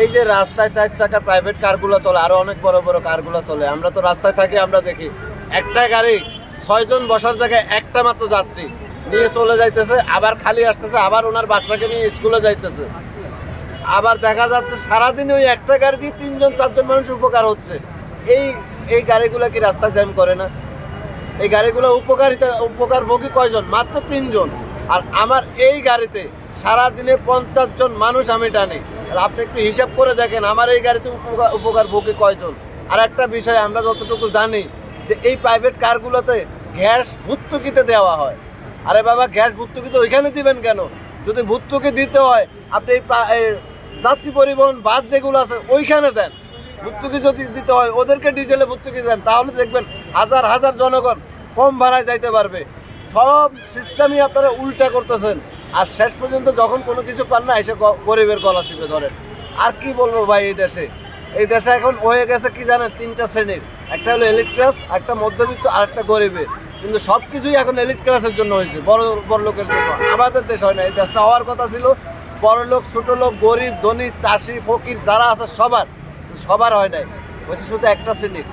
এই যে রাস্তায় 4 চাকা প্রাইভেট কারগুলো চলে, আরো অনেক বড় বড় কারগুলো চলে, আমরা তো রাস্তায় থাকি, আমরা দেখি একটা গাড়ি 6 জন বসার জায়গায় একটা মাত্র যাত্রী নিয়ে চলে যাইতেছে, আবার খালি আসতেছে, আবার ওনার বাচ্চাকে নিয়ে স্কুলে যাইতেছে। আবার দেখা যাচ্ছে সারাদিন ওই একটা গাড়ি দিয়ে 3 জন 4 জন মানুষ উপকার হচ্ছে। এই এই গাড়িগুলো কি রাস্তা জ্যাম করে না? এই গাড়িগুলো উপকারভোগী কয়জন? মাত্র 3 জন। আর আমার এই গাড়িতে সারাদিনে 50 জন মানুষ আমি টানি। আর আপনি একটু হিসাব করে দেখেন আমার এই গাড়িতে উপকারভোগী কয়জন। আর একটা বিষয় আমরা যতটুকু জানি যে এই প্রাইভেট কারগুলোতে গ্যাস ভর্তুকিতে দেওয়া হয়। আরে বাবা, গ্যাস ভর্তুকিতে ওইখানে দিবেন কেন? যদি ভর্তুকি দিতে হয় আপনি এই যাত্রী পরিবহন বাস যেগুলো আছে ওইখানে দেন। ভর্তুকি যদি দিতে হয় ওদেরকে ডিজেলে ভর্তুকি দেন, তাহলে দেখবেন হাজার হাজার জনগণ কম ভাড়ায় যাইতে পারবে। সব সিস্টেমই আপনারা উল্টা করতেছেন, আর শেষ পর্যন্ত যখন কোনো কিছু পান না এসে গরিবের গলা চিপে ধরেন। আর কি বলবো ভাই, এই দেশে এখন হয়ে গেছে কি জানেন, 3টা শ্রেণীর। একটা হলো এলিট ক্লাস, একটা মধ্যবিত্ত, আর একটা গরিবের। কিন্তু সব কিছুই এখন এলিট ক্লাসের জন্য হয়েছে, বড় বড় লোকের জন্য। আমাদের দেশ হয় না, এই দেশটা হওয়ার কথা ছিল বড় লোক, ছোট লোক, গরিব, ধনী, চাষি, ফকির যারা আছে সবার হয় নাই, হয়েছে শুধু একটা শ্রেণীর।